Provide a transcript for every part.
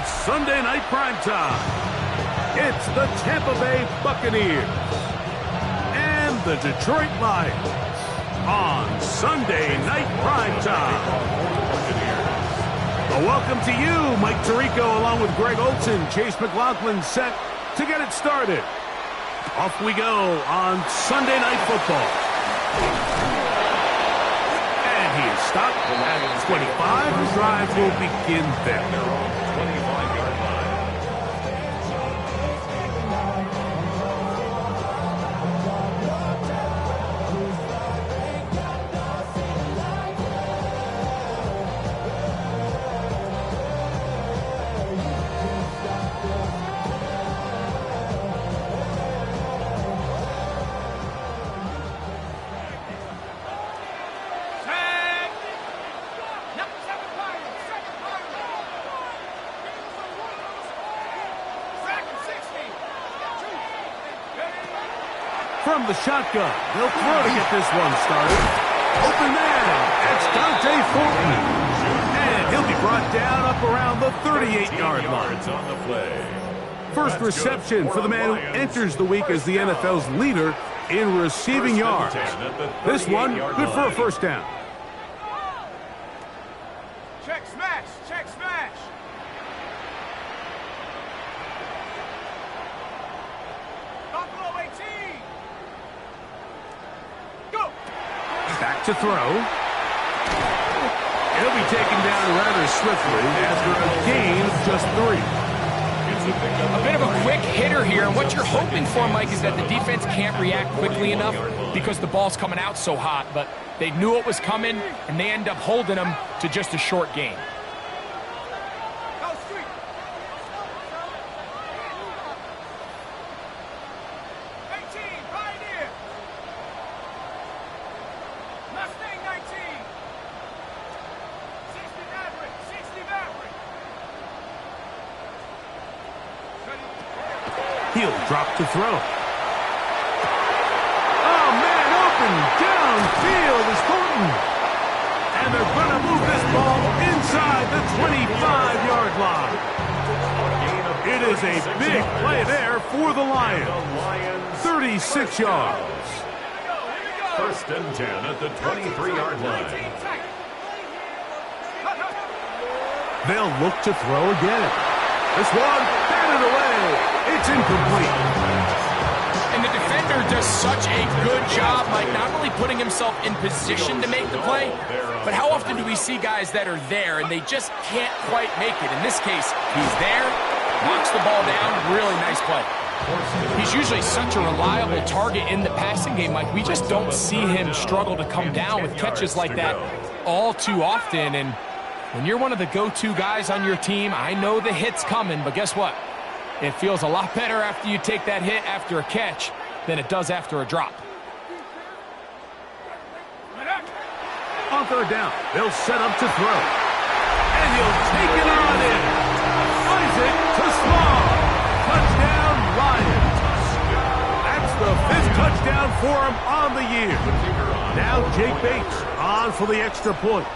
Sunday night primetime. It's the Tampa Bay Buccaneers and the Detroit Lions on Sunday night primetime. A welcome to you, Mike Tirico, along with Greg Olson. Chase McLaughlin set to get it started. Off we go on Sunday Night Football. And he is stopped at 25. The drive will begin there. 25-yard line. From the shotgun, they'll throw to get this one started. Open man, it's Dante Fulton. And he'll be brought down up around the 38-yard line. On the play. First reception for the man who enters the week as the NFL's leader in receiving yards. This one, good for a first down. Check smash, check smash. Buffalo 18. Go. Back to throw. He'll be taken down rather swiftly after a gain of just 3. A bit of a quick hitter here, and what you're hoping for, Mike, is that the defense can't react quickly enough because the ball's coming out so hot, but they knew it was coming, and they end up holding them to just a short gain. Go street. 18, Pioneer. Mustang 19. 60 Maverick, 60 Maverick. He'll drop to throw. Oh, man, open downfield is Fulton. And they're going to move this ball inside the 25-yard line. It is a big play there for the Lions. 36 yards. First and 10 at the 23-yard line. They'll look to throw again. This one, batted away. It's incomplete. And the defender does such a good job, Mike, not only putting himself in position to make the play, but how often do we see guys that are there and they just can't quite make it? In this case, he's there, knocks the ball down, really nice play. He's usually such a reliable target in the passing game, Mike. We just don't see him struggle to come down with catches like that all too often. And when you're one of the go-to guys on your team, I know the hit's coming, but guess what? It feels a lot better after you take that hit after a catch than it does after a drop. On third down, they'll set up to throw. And he'll take it on in. Isaac to Small. Touchdown, Lions. That's the 5th touchdown for him on the year. Now Jake Bates on for the extra point.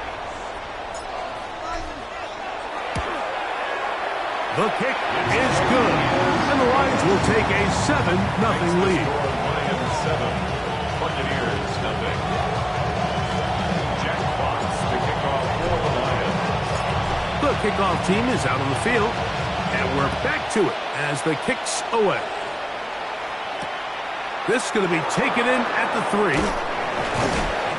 The kick is good, and the Lions will take a 7-0 lead. Lions 7, Buccaneers 0. Jack Fox to kick off for the Lions. The kickoff team is out on the field, and we're back to it as the kick's away. This is going to be taken in at the 3.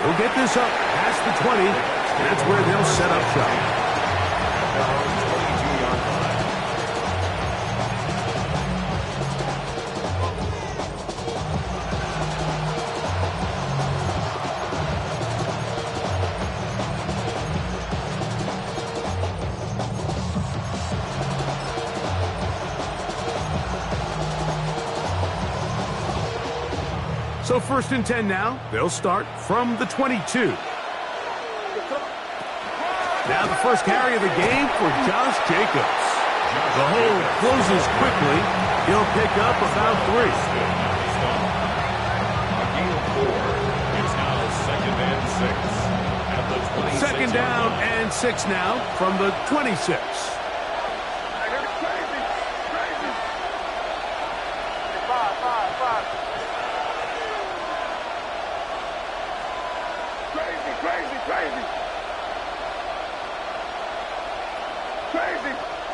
We'll get this up past the 20. That's where they'll set up shop. So first and 10 now. They'll start from the 22. Now the first carry of the game for Josh Jacobs. The hole closes quickly. He'll pick up about 3. It's now second and 6 at the 26. Second down and 6 now from the 26.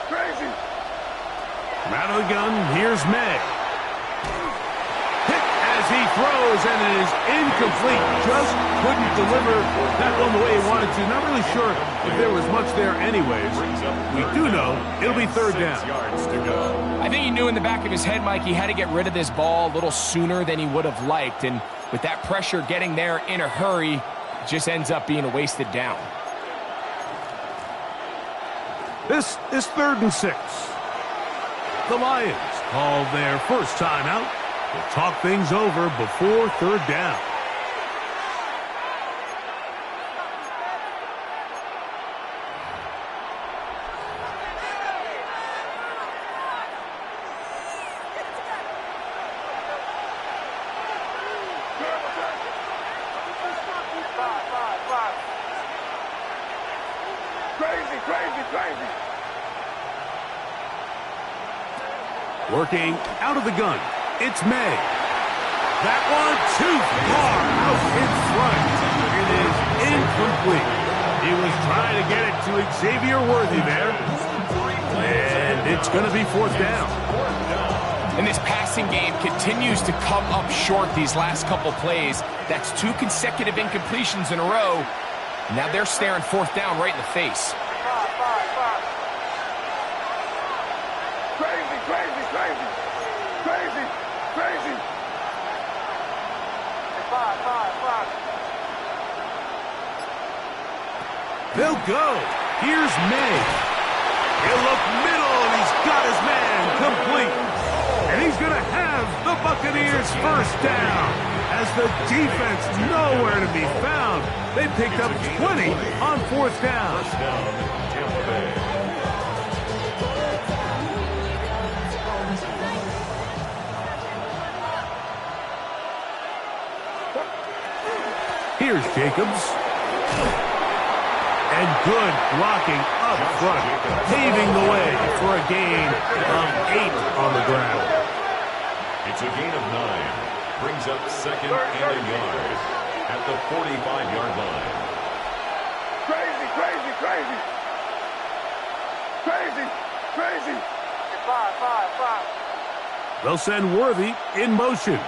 Crazy. From out of the gun, here's May. Hit as he throws, and it is incomplete. Just couldn't deliver that one the way he wanted to. Not really sure if there was much there anyways. We do know it'll be third down. I think he knew in the back of his head, Mike, he had to get rid of this ball a little sooner than he would have liked. And with that pressure getting there in a hurry, it just ends up being a wasted down. This is 3rd and 6. The Lions call their first timeout. We'll talk things over before third down. Crazy. Working out of the gun, it's May. That one too far out in front. It is incomplete. He was trying to get it to Xavier Worthy there. And it's going to be 4th down. And this passing game continues to come up short these last couple plays. That's 2 consecutive incompletions in a row. Now they're staring 4th down right in the face. Crazy. 5. They'll go. Here's May. He'll look middle, and he's got his man complete. And he's going to have the Buccaneers first down. As the defense nowhere to be found, they picked up 20 on 4th down. Tampa Bay. Here's Jacobs. And good blocking up front, paving the way for a gain of 8 on the ground. It's a gain of 9. Brings up 2nd and a yard at the 45-yard line. Crazy. 5. They'll send Worthy in motion.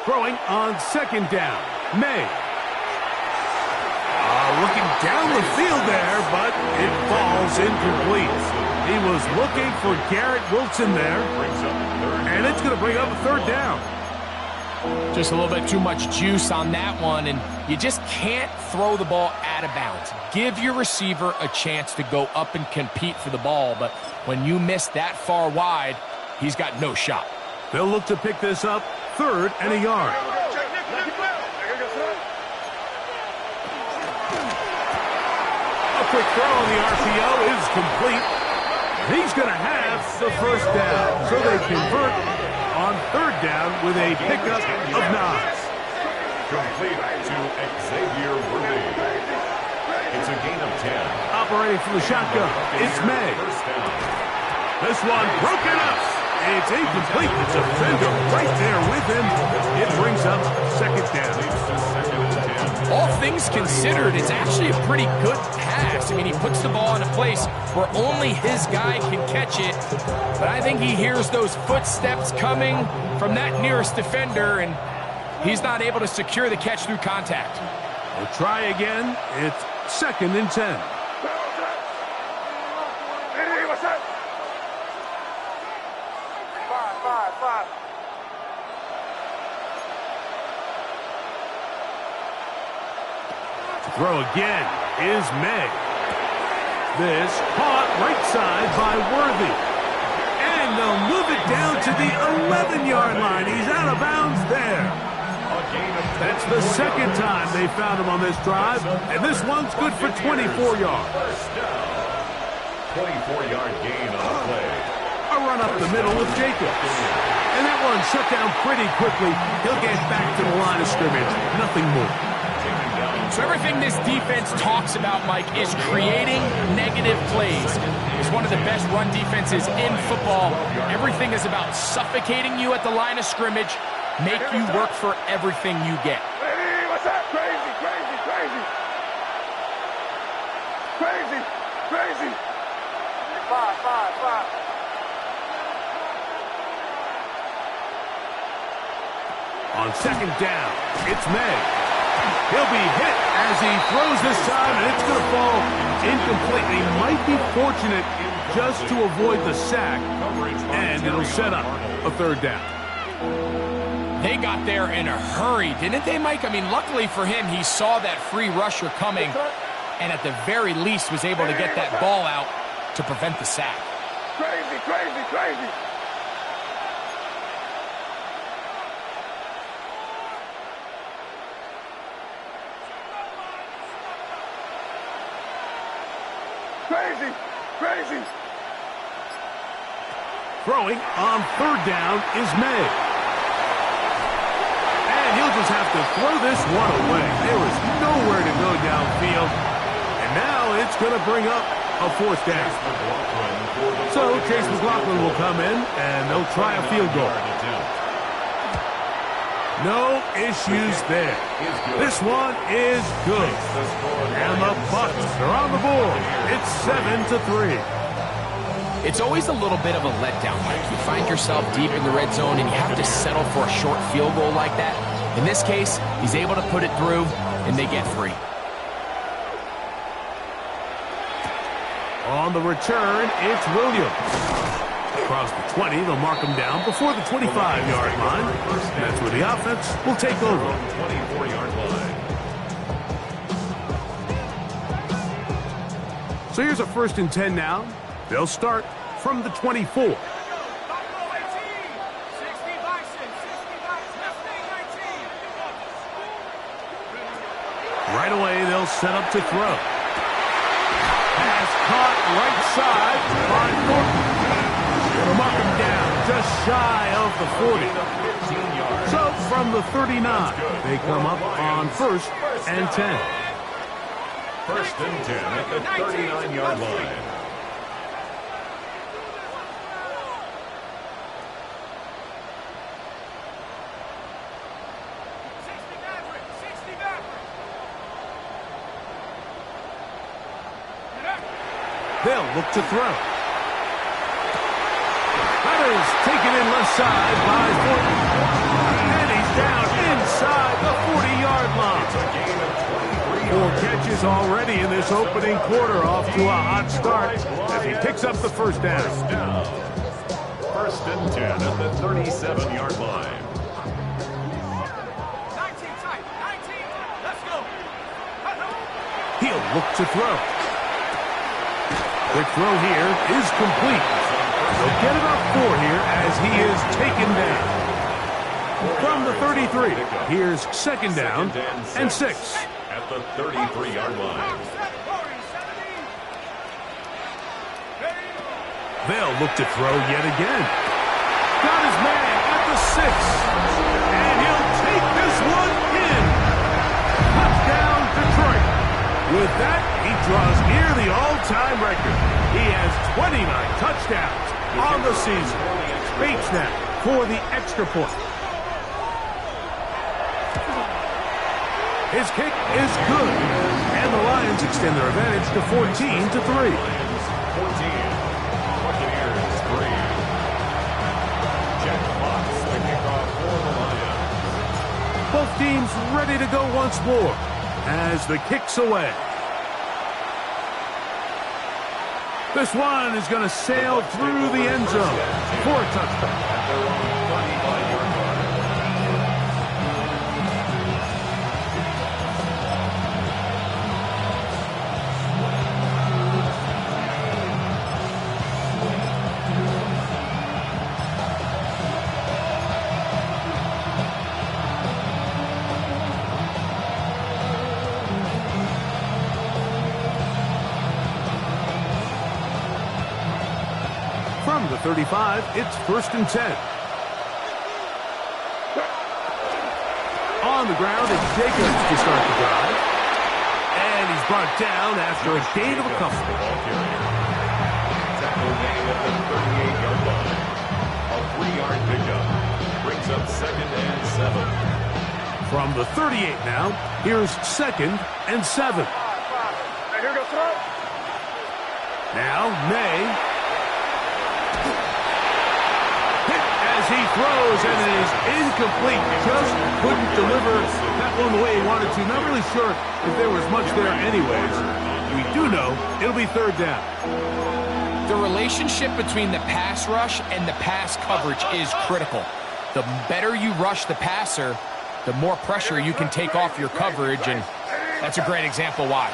Throwing on 2nd down. May. Looking down the field there, but it falls incomplete. He was looking for Garrett Wilson there. And it's going to bring up a 3rd down. Just a little bit too much juice on that one, and you just can't throw the ball out of bounds. Give your receiver a chance to go up and compete for the ball, but when you miss that far wide, he's got no shot. They'll look to pick this up 3rd and a yard. A quick throw on the RPO is complete. He's going to have the first down, so they convert on 3rd down with a pickup of 9. Complete to Xavier Worthy. It's a gain of 10. Operating from the shotgun, it's May. This one broken up. It's incomplete. It's a defender right there with him. It brings up 2nd down. All things considered, it's actually a pretty good pass. I mean, he puts the ball in a place where only his guy can catch it. But I think he hears those footsteps coming from that nearest defender, and he's not able to secure the catch through contact. We'll try again. It's 2nd and 10. Five. Throw again is May. This caught right side by Worthy. And they'll move it down to the 11-yard line. He's out of bounds there. That's the 2nd time they found him on this drive. And this one's good for 24 yards. 24-yard gain on the play. A run up the middle with Jacobs. And that one shut down pretty quickly. He'll get back to the line of scrimmage. Nothing more. So everything this defense talks about, Mike, is creating negative plays. It's one of the best run defenses in football. Everything is about suffocating you at the line of scrimmage, make you work for everything you get. Hey, what's that? Crazy. On second down, it's May. He'll be hit as he throws this time, and it's going to fall incomplete. He might be fortunate just to avoid the sack, and it'll set up a third down. They got there in a hurry, didn't they, Mike? I mean, luckily for him, he saw that free rusher coming, and at the very least was able to get that ball out to prevent the sack. Crazy, crazy, crazy. Crazy, crazy. Throwing on third down is May. And he'll just have to throw this one away. There was nowhere to go downfield. And now it's going to bring up a fourth down. So Chase McLaughlin will come in, and they'll try a field goal. No issues there. This one is good. And the Bucs are on the board. It's 7-3. It's always a little bit of a letdown, Mike. You find yourself deep in the red zone, and you have to settle for a short field goal like that. In this case, he's able to put it through, and they get free. On the return, it's Williams. Across the 20, they'll mark him down before the 25-yard line. And that's where the offense will take over. 24-yard line. So here's a 1st and 10 now. They'll start from the 24. Right away, they'll set up to throw. Pass caught right side by Thornton. It'll mark him down just shy of the 40. So from the 39, they come up on 1st and 10. 1st and 10 at the 39-yard line. They'll look to throw. That is taken in left side by Thornton. And he's down inside the 40-yard line. 4 catches already in this opening quarter, off to a hot start as he picks up the 1st down. 1st and 10 at the 37-yard line. 19 tight, 19. Let's go. He'll look to throw. Quick throw here is complete. They'll get it up 4 here as he is taken down. From the 33, here's 2nd down and 6. At the 33-yard line. They'll look to throw yet again. Got his man at the 6. And he'll take this one in. Touchdown, Detroit. With that, he draws near the all-time record. He has 29 touchdowns on the season. Bates now for the extra point. His kick is good. And the Lions extend their advantage to 14-3. 14. Buccaneers 3. Jack Fox, the kickoff for the Lions. Both teams ready to go once more as the kick's away. This one is going to sail through the end zone for a touchdown. At their own 35-yard line. From the 35, it's 1st and 10. On the ground, it's Jacobs to start the drive. And he's brought down after a gain of a couple. Tackle game at the 38-yard line. A 3-yard pickup brings up 2nd and 7. From the 38 now, here's 2nd and 7. Hey, here goes throw. Now, May. Hit as he throws, and it is incomplete. Just couldn't deliver that one the way he wanted to. Not really sure if there was much there anyways. We do know it'll be third down. The relationship between the pass rush and the pass coverage is critical. The better you rush the passer, the more pressure you can take off your coverage, and that's a great example why.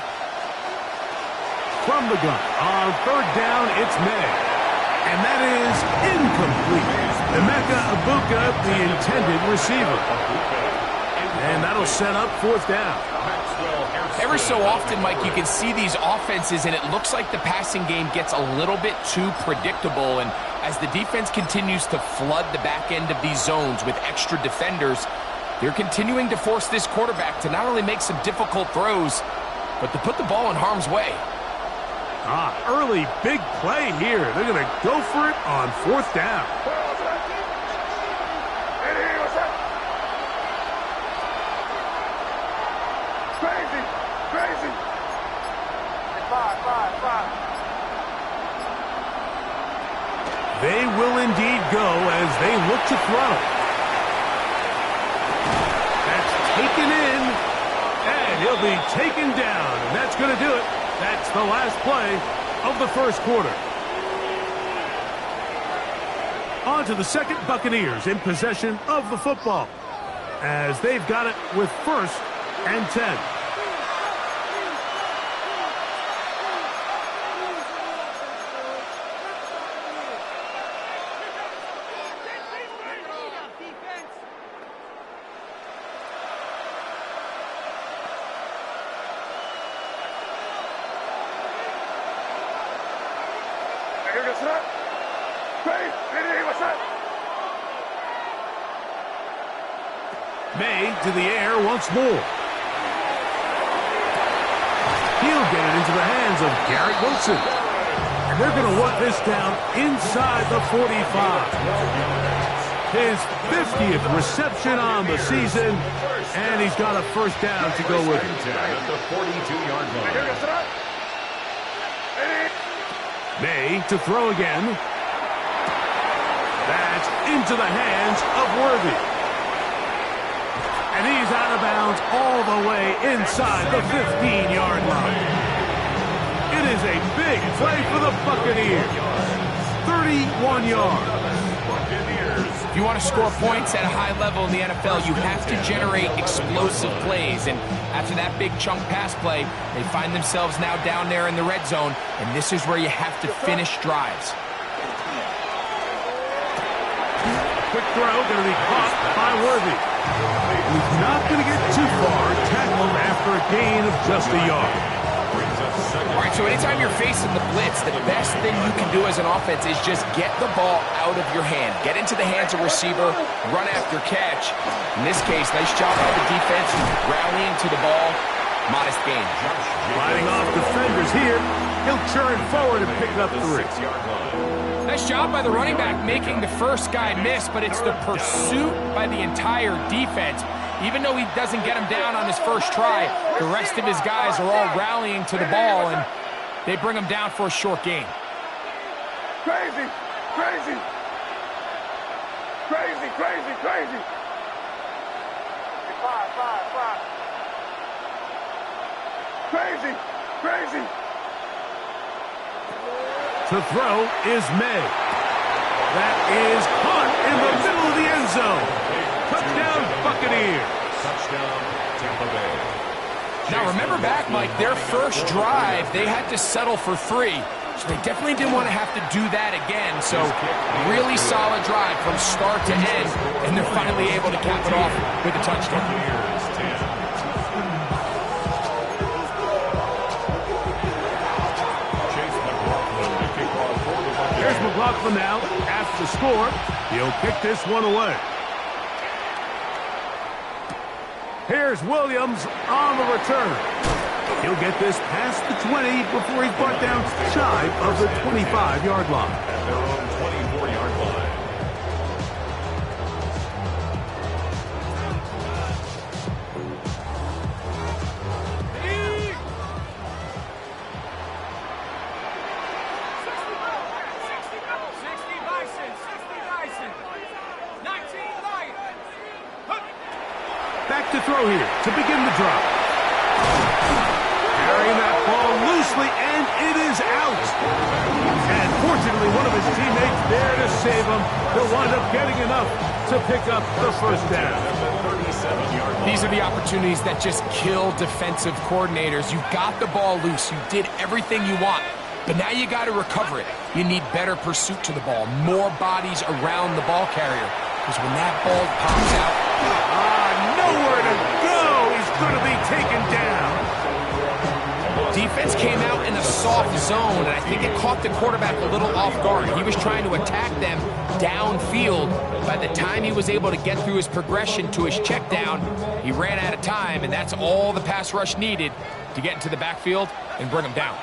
From the gun, on third down, it's May. And that is incomplete. Emeka Ibuka, the intended receiver. And that'll set up fourth down. Every so often, Mike, you can see these offenses, and it looks like the passing game gets a little bit too predictable. And as the defense continues to flood the back end of these zones with extra defenders, they're continuing to force this quarterback to not only make some difficult throws, but to put the ball in harm's way. Early big play here. They're going to go for it on fourth down. Crazy, crazy. Five. They will indeed go as they look to throw. That's taken in, and he'll be taken down, and that's going to do it. That's the last play of the first quarter. On to the second, Buccaneers in possession of the football as they've got it with first and 10. May to the air once more. He'll get it into the hands of Garrett Wilson. And they're going to work this down inside the 45. His 50th reception on the season, and he's got a first down to go with it. At the 42-yard line. May to throw again. That's into the hands of Worthy. And he's out of bounds all the way inside the 15-yard line. It is a big play for the Buccaneers. 31 yards. If you want to score points at a high level in the NFL, you have to generate explosive plays. And after that big chunk pass play, they find themselves now down there in the red zone, and this is where you have to finish drives. Quick throw, going to be caught by Worthy. He's not going to get too far, tackled after a gain of just a yard. All right, so anytime you're facing the blitz, the best thing you can do as an offense is just get the ball out of your hand. Get into the hands of receiver, run after catch. In this case, nice job by the defense, rallying to the ball. Modest gain. Fighting off defenders here. He'll churn forward and pick up 3. Nice job by the running back making the first guy miss, but it's the pursuit by the entire defense. Even though he doesn't get him down on his first try, the rest of his guys are all rallying to the ball, and they bring him down for a short gain. Crazy. Crazy. To throw is May. That is caught in the middle of the end zone. Touchdown, Buccaneers. Touchdown, Tampa Bay. Now remember back, Mike, their first drive, they had to settle for 3. So they definitely didn't want to have to do that again. So really solid drive from start to end, and they're finally able to cap it off with a touchdown. Here's McLaughlin now, after the score. He'll kick this one away. Here's Williams on the return. He'll get this past the 20 before he's brought down shy of the 25-yard line. At their own 24-yard line. throw here to begin the drive. Carrying that ball loosely, and it is out. And fortunately, one of his teammates there to save him. He'll wind up getting enough to pick up the first down. These are the opportunities that just kill defensive coordinators. You got the ball loose. You did everything you want. But now you got to recover it. You need better pursuit to the ball, more bodies around the ball carrier. Because when that ball pops out, nowhere to go. He's going to be taken down. Defense came out in a soft zone, and I think it caught the quarterback a little off guard. He was trying to attack them downfield. By the time he was able to get through his progression to his check down, he ran out of time, and that's all the pass rush needed to get into the backfield and bring him down.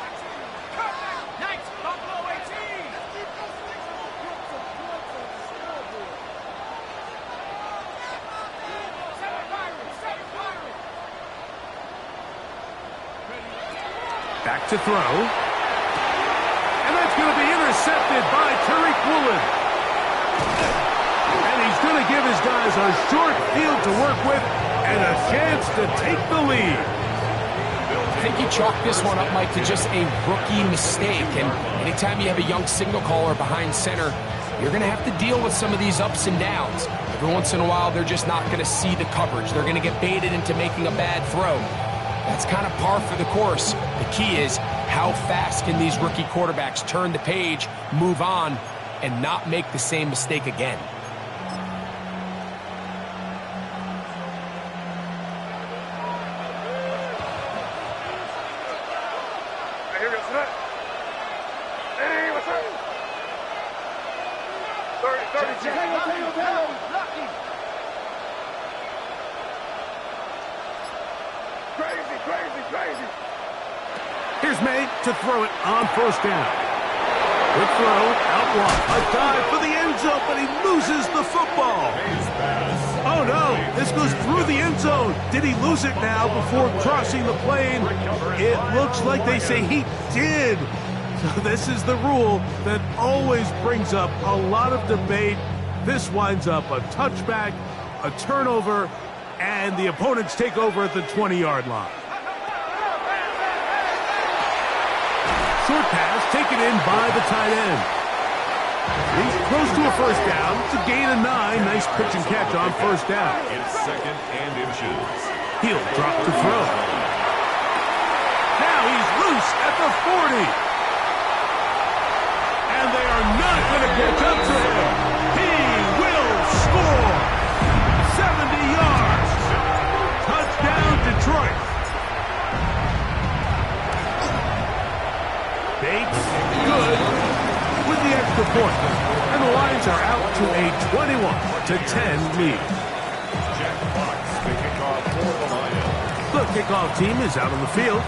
Back to throw. And that's going to be intercepted by Tariq Woolen. And he's going to give his guys a short field to work with and a chance to take the lead. I think you chalk this one up, Mike, to just a rookie mistake. And anytime you have a young signal caller behind center, you're going to have to deal with some of these ups and downs. Every once in a while, they're just not going to see the coverage. They're going to get baited into making a bad throw. That's kind of par for the course. The key is how fast can these rookie quarterbacks turn the page, move on, and not make the same mistake again. Here goes that. Hey, what's up? 30. Crazy. Here's May to throw it on first down. Good throw, out wide. A dive for the end zone, but he loses the football. Oh, no. This goes through the end zone. Did he lose it now before crossing the plane? It looks like they say he did. So this is the rule that always brings up a lot of debate. This winds up a touchback, a turnover, and the opponents take over at the 20-yard line. Short pass taken in by the tight end. He's close to a first down. It's a gain of 9. Nice pitch and catch on first down. It's second and inches. He'll drop to throw. Now he's loose at the 40. And they are not going to catch up to him. He will score. 70 yards. Touchdown, Detroit. Bates, good, with the extra point. And the Lions are out to a 21-10 lead. Jack Fox, the kickoff for the Lions. The kickoff team is out on the field,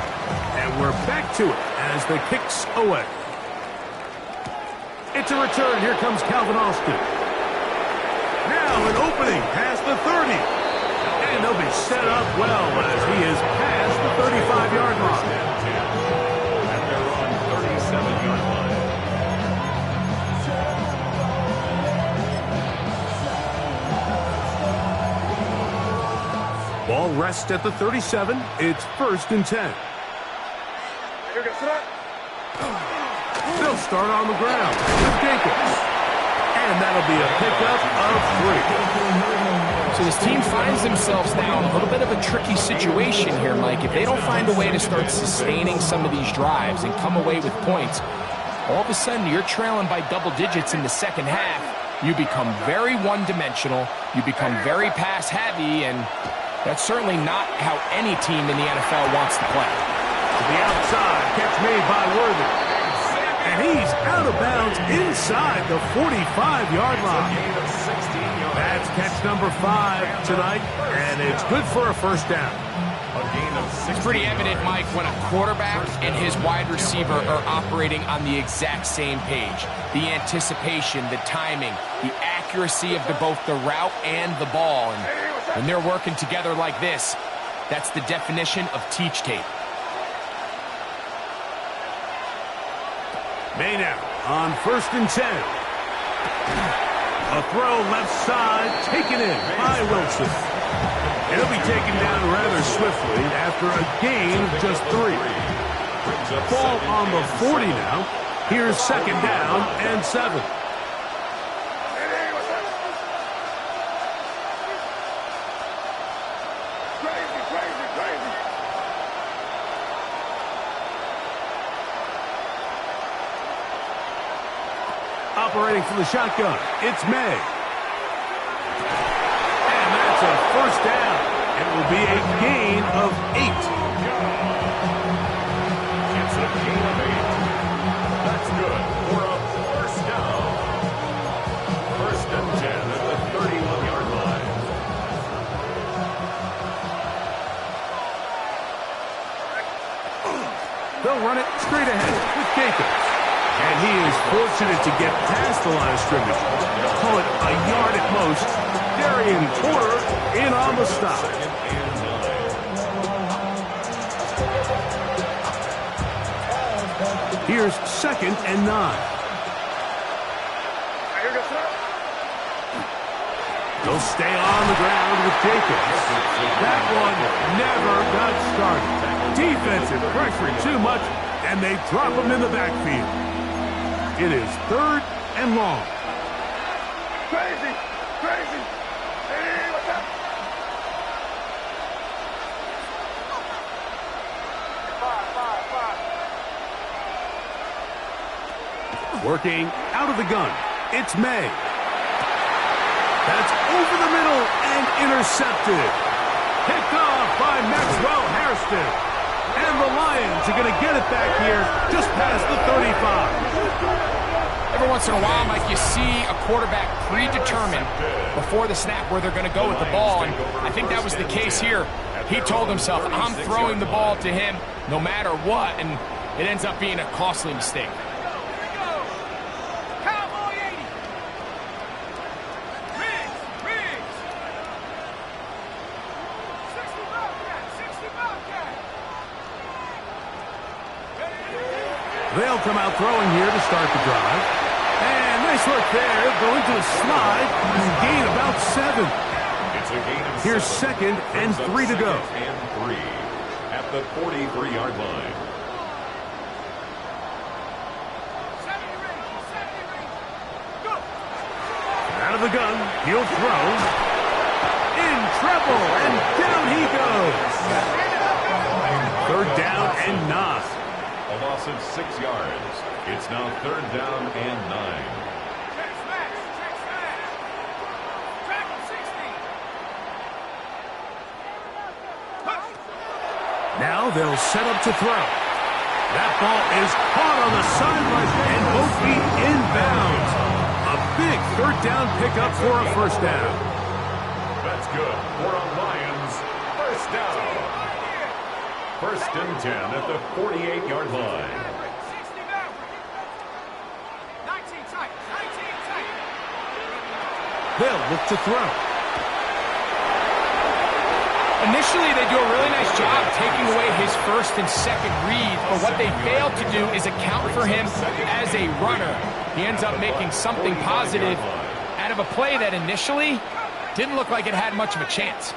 and we're back to it as the kicks away. It's a return. Here comes Calvin Austin. Now an opening past the 30. And they'll be set up well as he is past the 35-yard line. And they're on 37-yard line. Ball rests at the 37. It's 1st and 10. Here goes that. They'll start on the ground with Jenkins. And that'll be a pickup of 3. So this team finds themselves now in a little bit of a tricky situation here, Mike. If they don't find a way to start sustaining some of these drives and come away with points, all of a sudden you're trailing by double digits in the second half. You become very one-dimensional. You become very pass-heavy, and that's certainly not how any team in the NFL wants to play. To the outside, catch made by Worthy. And he's out of bounds inside the 45-yard line. That's catch number 5 tonight, and it's good for a first down. It's pretty evident, Mike, when a quarterback and his wide receiver are operating on the exact same page. The anticipation, the timing, the accuracy of both the route and the ball. And when they're working together like this, that's the definition of teach tape. May now on 1st and 10. A throw left side, taken in by Wilson. And he'll be taken down rather swiftly after a gain of just 3. Ball on the 40 now. Here's second down and 7. Operating from the shotgun, it's May. And that's a first down. It will be a gain of 8. It's a gain of 8. That's good for a first down. First and 10 at the 31-yard line. They'll run it straight ahead with Jacobs. And he is fortunate to get past the line of scrimmage. Call it a yard at most. Darian Porter in on the stop. Here's second and 9. They'll stay on the ground with Jacobs. That one never got started. Defensive pressure too much, and they drop him in the backfield. It is third and long. Crazy! Crazy! Hey, what's up? 5. Working out of the gun, it's May. That's over the middle and intercepted. Picked off by Maxwell Hairston. And the Lions are going to get it back here just past the 35. Every once in a while, Mike, you see a quarterback predetermined before the snap where they're going to go with the ball, and I think that was the case here. He told himself, I'm throwing the ball to him no matter what, and it ends up being a costly mistake. They'll come out throwing here to start the drive. And nice work there, going to the slide and gain about 7. It's a gain of 7. Here's second and 3 to go. And 3 at the 43-yard line. Out of the gun, he'll throw. In trouble, and down he goes. Third down and 9. A loss of 6 yards. It's now third down and 9. Now they'll set up to throw. That ball is caught on the sideline and both feet inbounds. A big third down pickup for a first down. That's good for a Lions first down. First and 10 at the 48-yard line. They'll look to throw. Initially, they do a really nice job taking away his first and second read, but what they failed to do is account for him as a runner. He ends up making something positive out of a play that initially didn't look like it had much of a chance.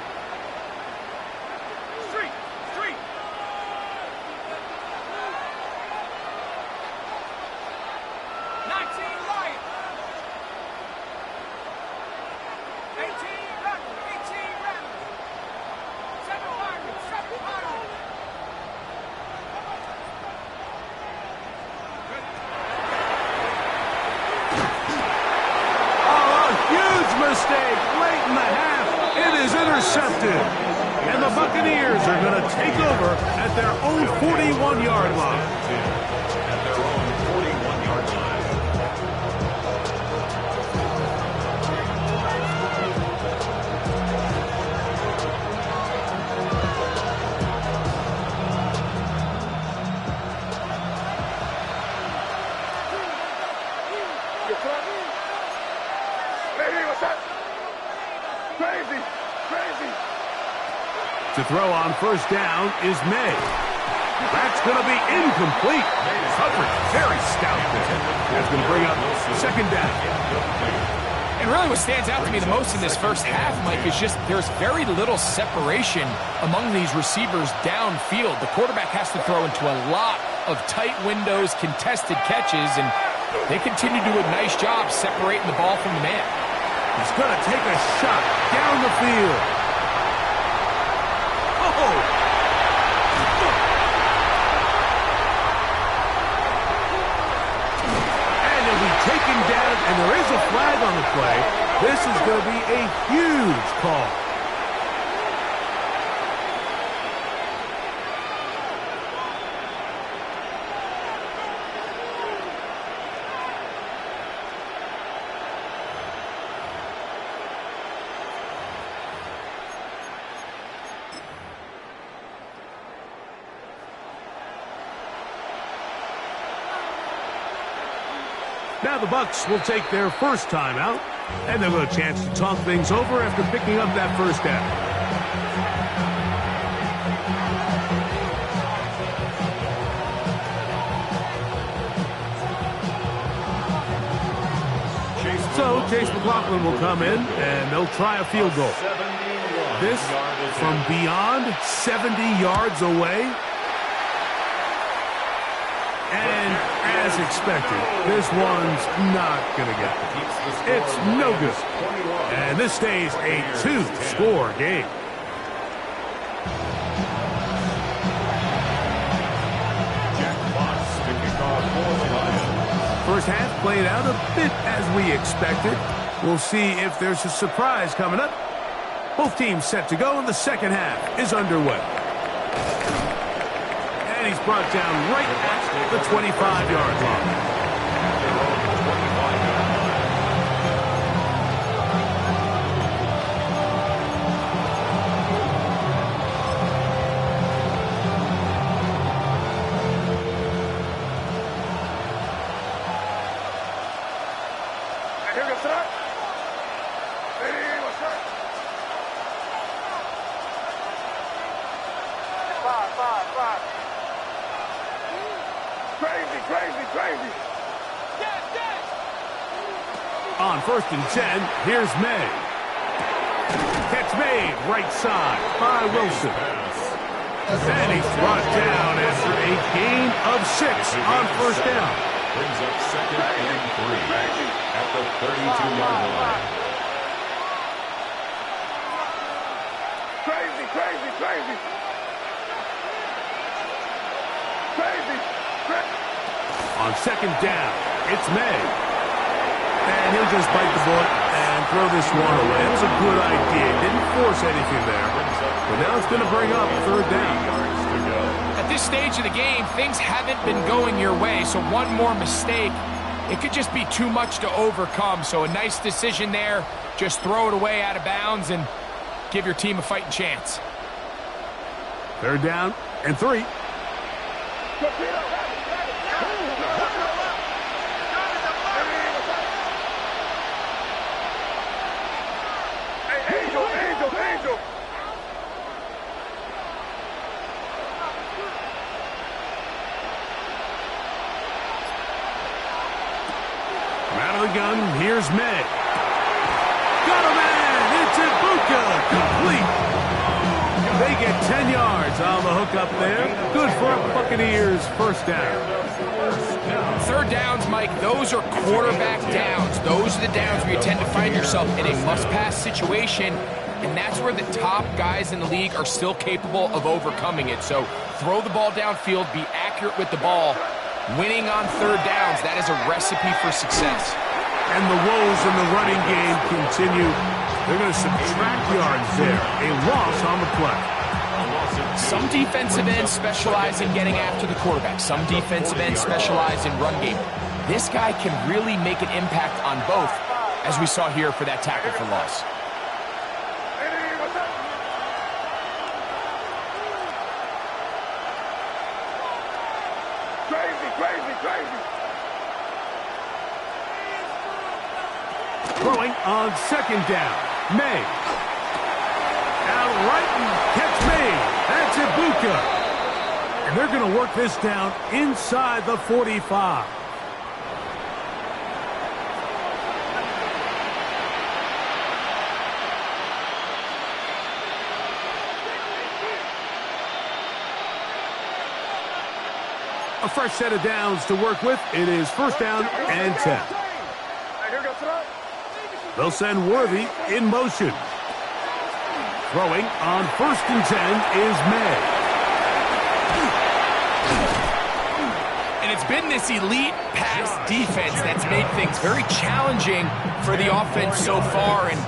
Mistake late in the half. It is intercepted. And the Buccaneers are going to take over at their own 41-yard line. At their own 41-yard line. To throw on first down is May. That's going to be incomplete. Coverage very stout there. That's going to bring up second down. And really what stands out to me the most in this first half, Mike, is just there's very little separation among these receivers downfield. The quarterback has to throw into a lot of tight windows, contested catches, and they continue to do a nice job separating the ball from the man. He's going to take a shot down the field. Oh! And he'll be taken down, and there is a flag on the play. This is going to be a huge call. Now the Bucs will take their first timeout, and they'll get a chance to talk things over after picking up that first down. So Chase McLaughlin will come in, and they'll try a field goal. This from beyond 70 yards away. And as expected, this one's not going to get there. It's no good. And this stays a two-score game. First half played out a bit as we expected. We'll see if there's a surprise coming up. Both teams set to go, and the second half is underway. And he's brought down right at the 25-yard line. Crazy. On 1st and 10, here's May. Catch made right side by Wilson. And he's brought down after a gain of 6 on first down. Brings up 2nd and 3 at the 32-yard line. On 2nd down, it's May. And he'll just bite the bullet and throw this one away. It was a good idea. Didn't force anything there. But now it's going to bring up 3rd down. At this stage of the game, things haven't been going your way, so one more mistake, it could just be too much to overcome. So a nice decision there. Just throw it away out of bounds and give your team a fighting chance. 3rd down and 3. Angel. Out of the gun, here's May. Got a man! It's Ibuka! Complete! They get 10 yards on the hook up there. Good for a Buccaneers first down. 3rd downs, Mike, those are quarterback downs. Those are the downs where you tend to find yourself in a must-pass situation, and that's where the top guys in the league are still capable of overcoming it. So throw the ball downfield, be accurate with the ball. Winning on 3rd downs, that is a recipe for success. And the woes in the running game continue. They're going to subtract yards there. A loss on the play. Some defensive ends specialize in getting after the quarterback. Some defensive ends specialize in run game. This guy can really make an impact on both, as we saw here for that tackle for loss. Crazy. Throwing on 2nd down. May. Out right and catch made. That's Ibuka. And they're going to work this down inside the 45. A fresh set of downs to work with. It is first down and 10. They'll send Worthy in motion. Throwing on first and 10 is May. And it's been this elite pass defense that's made things very challenging for the offense so far, and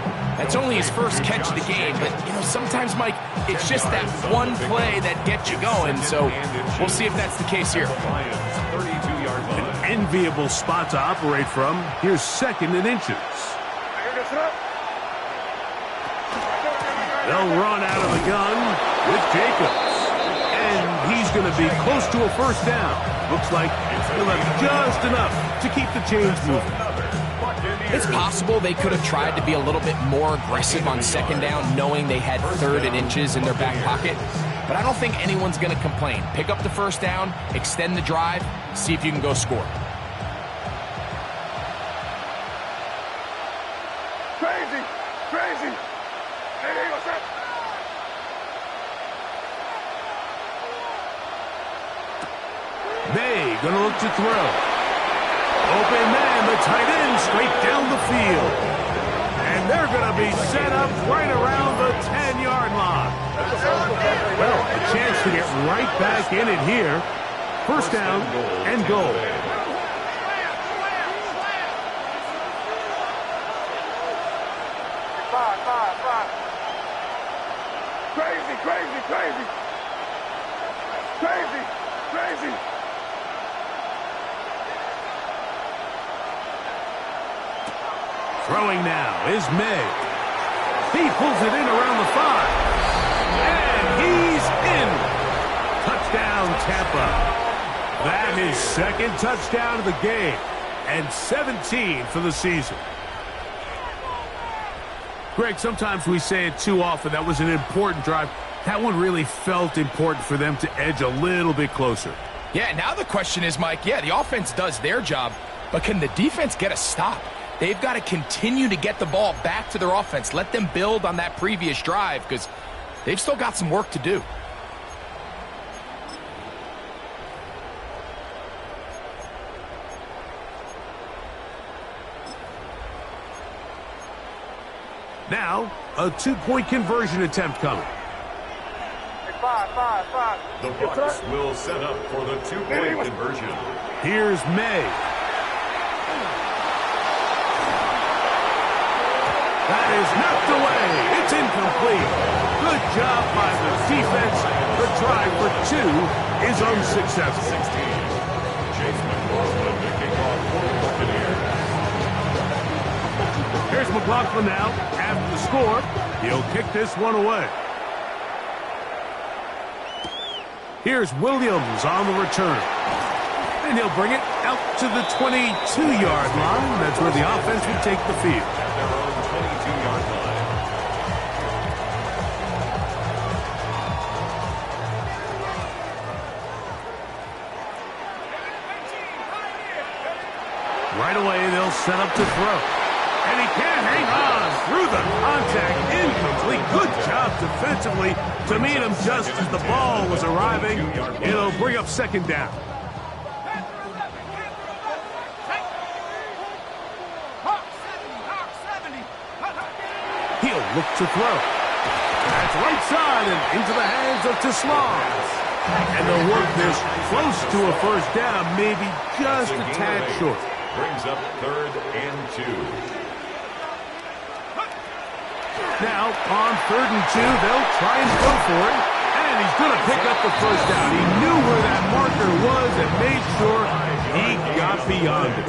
that's only his first catch of the game. But, you know, sometimes, Mike, it's just that one play that gets you going, so we'll see if that's the case here. An enviable spot to operate from. Here's second and inches. They'll run out of the gun with Jacobs. And he's going to be close to a first down. Looks like he'll have just enough to keep the chains moving. It's possible they could have tried to be a little bit more aggressive on second down, knowing they had third and inches in their back pocket. But I don't think anyone's going to complain. Pick up the first down, extend the drive, see if you can go score. Crazy! Crazy! Hey, what's up? May gonna look to throw. Open man, the tight end, straight down the field. And they're gonna be set up right around the 10-yard line. Well, a chance to get right back in it here. First down and goal. Five. Crazy! Throwing now is May. He pulls it in around the 5. And he's in. Touchdown, Tampa. That is second touchdown of the game. And 17 for the season. Greg, sometimes we say it too often. That was an important drive. That one really felt important for them to edge a little bit closer. Yeah, now the question is, Mike, yeah, the offense does their job, but can the defense get a stop? They've got to continue to get the ball back to their offense. Let them build on that previous drive because they've still got some work to do. Now, a two-point conversion attempt coming. Five. The Bucs will set up for the two-point conversion. Here's May. That is knocked away. It's incomplete. Good job by the defense. The drive for 2 is unsuccessful. 16. Chase McLaughlin to kick off for the Buccaneers. Here's McLaughlin now. After the score, he'll kick this one away. Here's Williams on the return. And he'll bring it out to the 22-yard line. That's where the offense will take the field. At their own 22-yard line. Right away, they'll set up to throw. And he can't hang on through the contact. Incomplete. Good job defensively to meet him just as the ball was arriving. It'll bring up second down. He'll look to throw. That's right side and into the hands of Teslam. And they'll work this close to a first down, maybe just a tad short. Brings up 3rd and 2. Now, on 3rd and 2, they'll try and go for it. And he's going to pick up the first down. He knew where that marker was and made sure he got beyond it.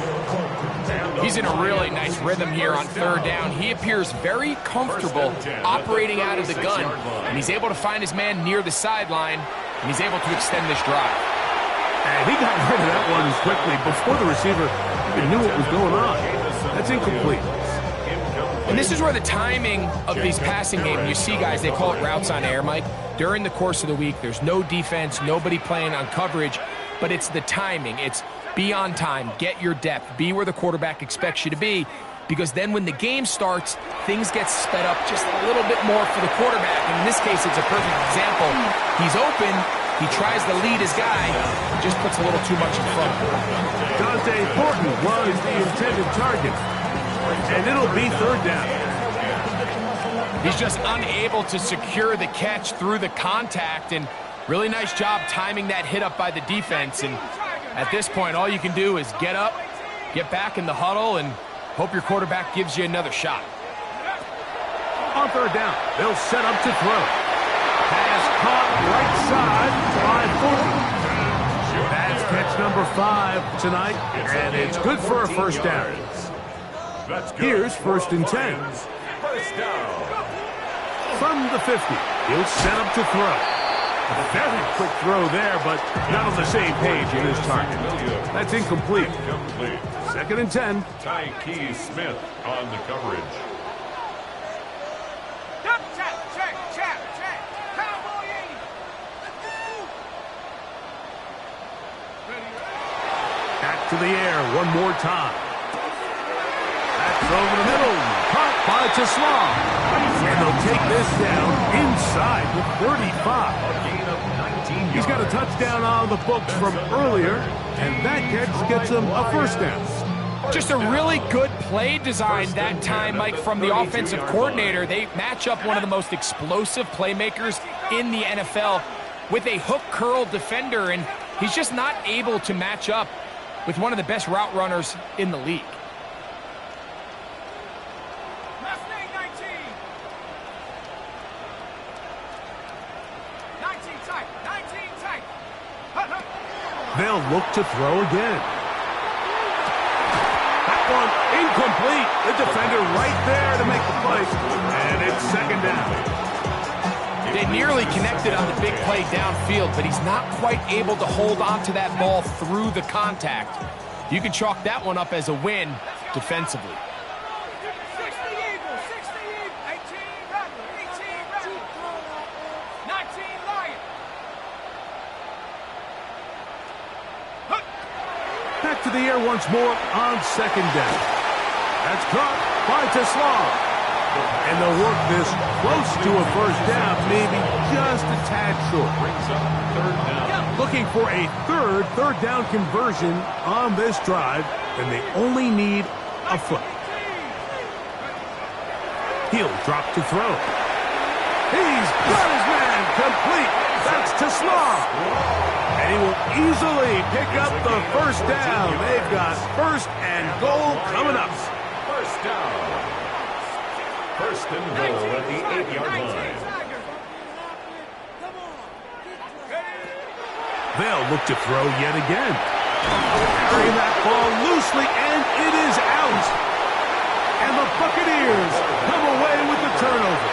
He's in a really nice rhythm here on 3rd down. He appears very comfortable operating out of the gun. And he's able to find his man near the sideline. And he's able to extend this drive. And he got rid of that one quickly before the receiver even knew what was going on. That's incomplete. And this is where the timing of these passing games, you see guys, they call it routes on air, Mike. During the course of the week, there's no defense, nobody playing on coverage, but it's the timing. It's be on time, get your depth, be where the quarterback expects you to be, because then when the game starts, things get sped up just a little bit more for the quarterback. And in this case, it's a perfect example. He's open, He tries to lead his guy, just puts a little too much in front. Dante Thornton was the intended target, and it'll be third down. He's just unable to secure the catch through the contact, and really nice job timing that hit up by the defense. And at this point, all you can do is get up, get back in the huddle, and hope your quarterback gives you another shot. On third down, they'll set up to throw. Pass caught right side by Thornton. That's catch number 5 tonight, and it's good for a first down. Here's first and 10. First down. From the 50, he'll set up to throw. A very quick throw there, but not on the same page in his target. That's incomplete. Second and 10. Tyke Smith on the coverage. Back to the air one more time. That's over the middle. Caught by Teslam. And they'll take this down inside the 35. A gain of 19 He's got a yards. touchdown on the books from earlier, and that catch gets him a first down. Just a really good play design that time, Mike, from the offensive coordinator. They match up one of the most explosive playmakers in the NFL with a hook curl defender, and he's just not able to match up with one of the best route runners in the league. They'll look to throw again. That one incomplete. The defender right there to make the play, and it's second down. They nearly connected on the big play downfield, but he's not quite able to hold on to that ball through the contact. You can chalk that one up as a win defensively. Back to the air once more on second down. That's caught by Teslam. And they'll work this close to a first down, maybe just a tad short. Brings up third down. Looking for a third down conversion on this drive, and they only need a foot. He'll drop to throw. He's got his man complete. That's Teslam. And he will easily pick up the first down. They've got first and goal coming up. First down. First and goal at the 8-yard line. They'll look to throw yet again. Carrying that ball loosely, and it is out. And the Buccaneers come away with the turnover.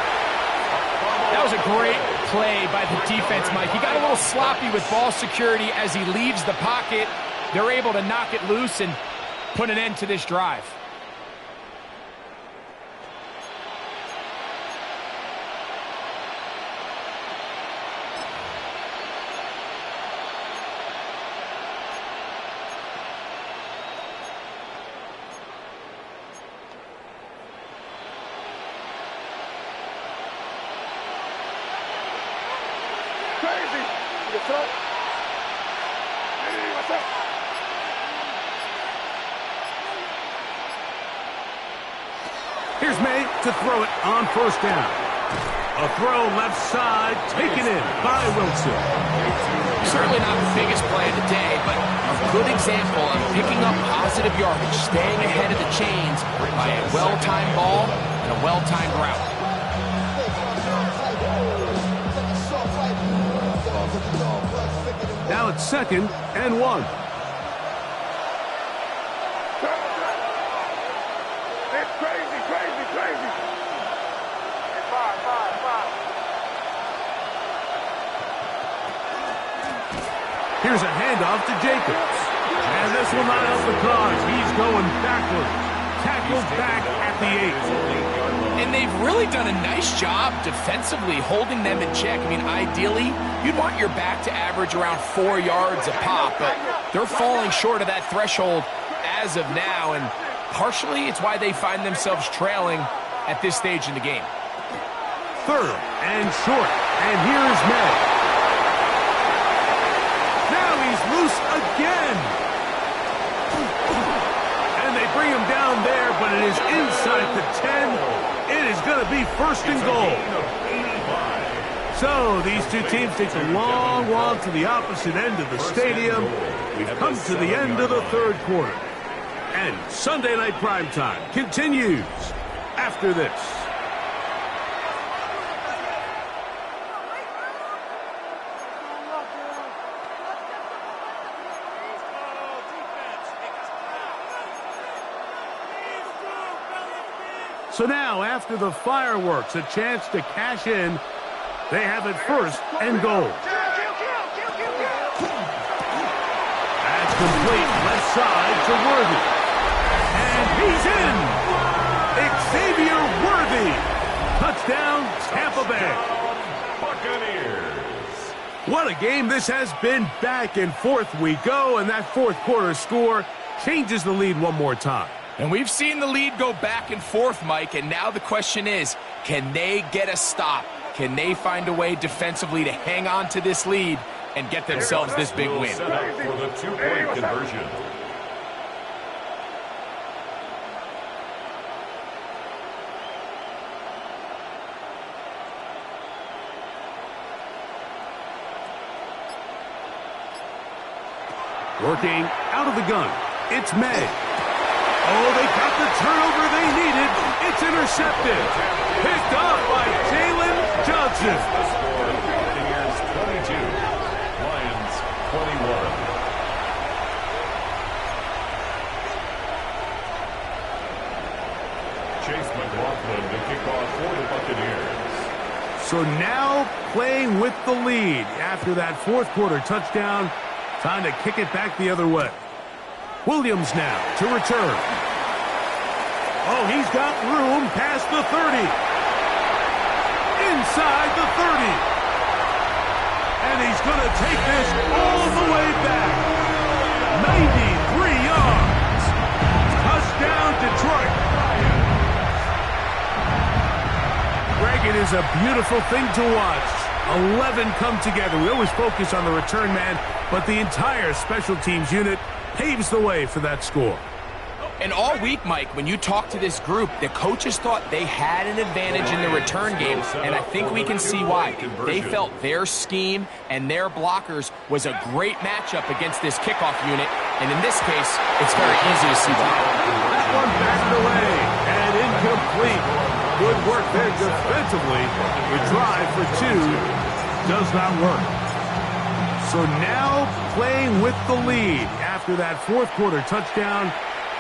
That was a great play by the defense, Mike. He got a little sloppy with ball security as he leaves the pocket. They're able to knock it loose and put an end to this drive. Here's May to throw it on first down. A throw left side, taken in by Wilson. Certainly not the biggest play of the day, but a good example of picking up positive yardage, staying ahead of the chains by a well-timed ball and a well-timed route. Now it's second and 1. It's crazy, crazy, crazy. Five. Here's a handoff to Jacobs. And this will not help the cause. He's going backwards. Tackled back at the 8. And they've really done a nice job defensively holding them in check. I mean, ideally, you'd want your back to average around 4 yards a pop, but they're falling short of that threshold as of now, and partially it's why they find themselves trailing at this stage in the game. Third and short, and here's May. And it is inside the 10. It is going to be first and goal. So these two teams take a long walk to the opposite end of the stadium. We've come to the end of the third quarter. And Sunday Night Primetime continues after this. So now, after the fireworks, a chance to cash in. They have it first and goal. That's complete left side to Worthy. And he's in! Xavier Worthy! Touchdown, Tampa Bay. Buccaneers. What a game this has been. Back and forth we go, and that fourth quarter score changes the lead one more time. And we've seen the lead go back and forth, Mike, and now the question is, can they get a stop? Can they find a way defensively to hang on to this lead and get themselves this big win? Set up for the two-point conversion. Working out of the gun, it's May. Oh, they got the turnover they needed. It's intercepted. Picked up by Jalen Johnson. The score, Buccaneers 22, Lions 21. Chase McLaughlin to kick off for the Buccaneers. So now playing with the lead after that fourth quarter touchdown. Time to kick it back the other way. Williams now to return. Oh, he's got room past the 30. Inside the 30. And he's going to take this all the way back. 93 yards. Touchdown, Detroit. Greg, it is a beautiful thing to watch. 11 come together. We always focus on the return man, but the entire special teams unit paves the way for that score. And all week, Mike, when you talk to this group, the coaches thought they had an advantage in the return game, and I think we can see why. They felt their scheme and their blockers was a great matchup against this kickoff unit, and in this case, it's very easy to see why. That one batted away and incomplete. Good work there defensively. The drive for two does not work. So now playing with the lead after that fourth quarter touchdown.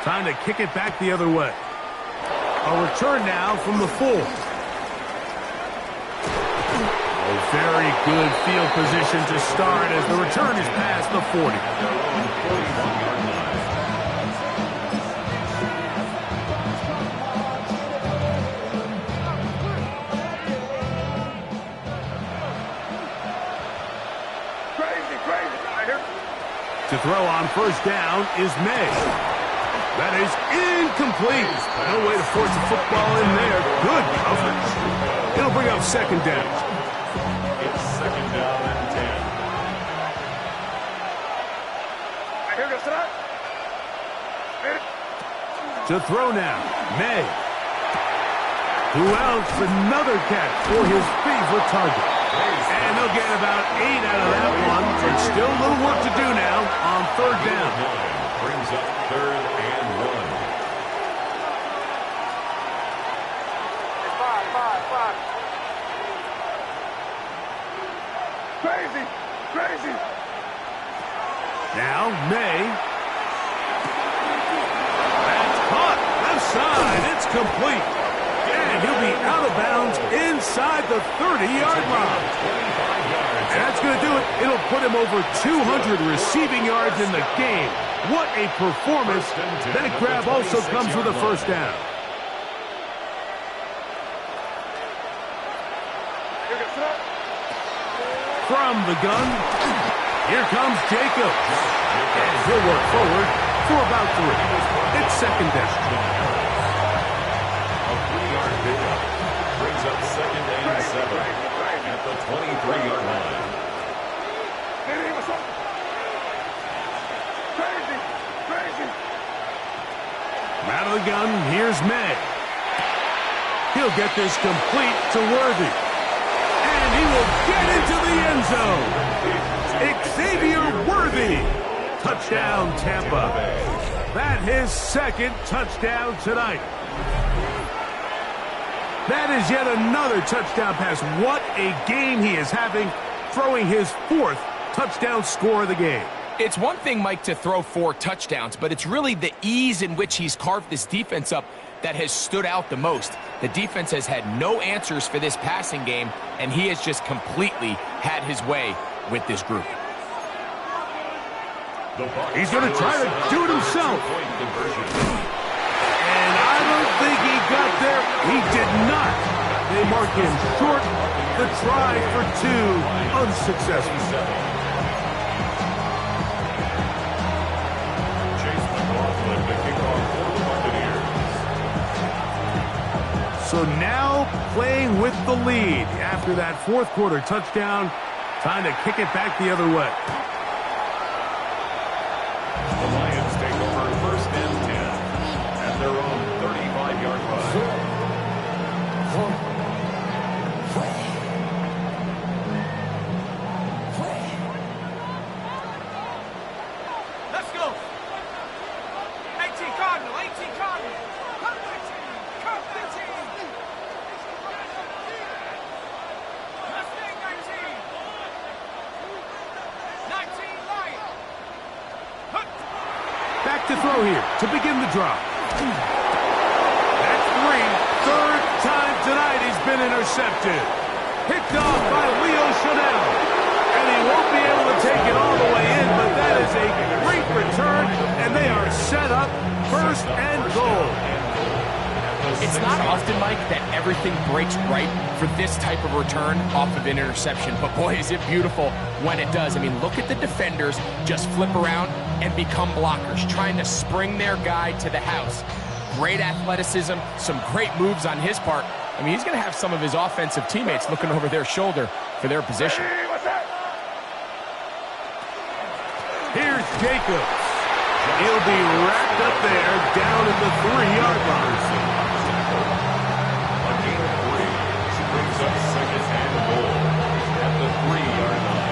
Time to kick it back the other way. A return now from the 4. A very good field position to start as the return is past the 40. To throw on first down is May. That is incomplete. No way to force the football in there. Good coverage. It'll bring up second down. It's second down and 10. To throw now, May. Who else? Another catch for his favorite target. And they'll get about 8 out of that one. But still a little work to do now on third down. Brings up third and 1. Crazy. Now, May. That's caught. Left side. It's complete. And he'll be out of bounds inside the 30-yard line. And that's going to do it. It'll put him over 200 receiving yards in the game. What a performance. That grab also comes with a first down. From the gun, here comes Jacobs. And he'll work forward for about 3. It's second down. A 3-yard pickup brings up second and 7 at the 23-yard line. Crazy. Out of the shotgun, here's May. He'll get this complete to Worthy. And he will get into the end zone. Xavier Worthy. Touchdown, Tampa. That his second touchdown tonight. That is yet another touchdown pass. What a game he is having, throwing his fourth touchdown score of the game. It's one thing, Mike, to throw 4 touchdowns, but it's really the ease in which he's carved this defense up that has stood out the most. The defense has had no answers for this passing game, and he has just completely had his way with this group. He's going to try to do it himself. And I don't think he got there. He did not. They mark him short. The try for 2, unsuccessful. So now playing with the lead after that fourth quarter touchdown, time to kick it back the other way. The Lions take over 1st and 10 at their own 35-yard line. Let's go. 18 Cardinal, 18 Cardinal. Come 15, come 15. Mustang 19. 19 Lion. Back to throw here to begin the drive. That's 3. Third time tonight he's been intercepted. Picked off by Leo Chanel. And he won't be able to take it all the way in, but that is a great return, and they are set up 1st and goal. It's not often, Mike, that everything breaks right for this type of return off of an interception. But, boy, is it beautiful when it does. I mean, look at the defenders just flip around and become blockers, trying to spring their guy to the house. Great athleticism, some great moves on his part. I mean, he's going to have some of his offensive teammates looking over their shoulder for their position. Here's Jacobs. He'll be wrapped up there down at the 3-yard line. A gain of 3 brings up 2nd and goal at the 3-yard line.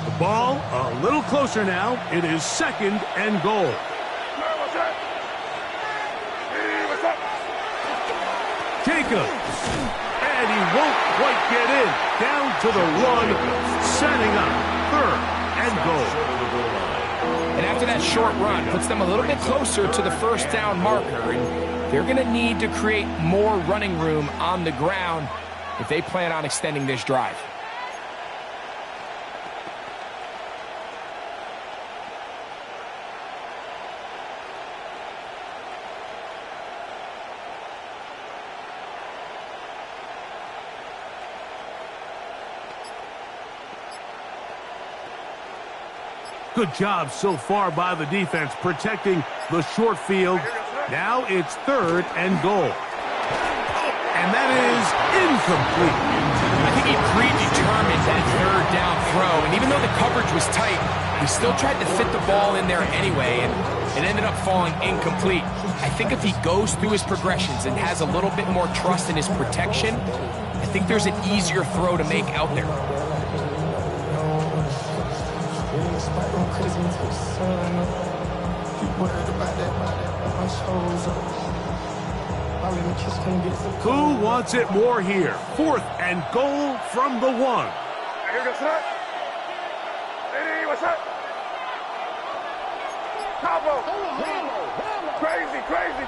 The ball a little closer now. It is 2nd and goal. Jacobs. And he won't quite get in. Down to the run, setting up 3rd and goal. And after that short run, puts them a little bit closer to the 1st down marker. And they're going to need to create more running room on the ground if they plan on extending this drive. Good job so far by the defense protecting the short field. Now it's 3rd and goal. And that is incomplete. I think he predetermined that 3rd down throw, and even though the coverage was tight, he still tried to fit the ball in there anyway, and it ended up falling incomplete. I think if he goes through his progressions and has a little bit more trust in his protection, I think there's an easier throw to make out there. Who wants it more here? 4th and goal from the 1.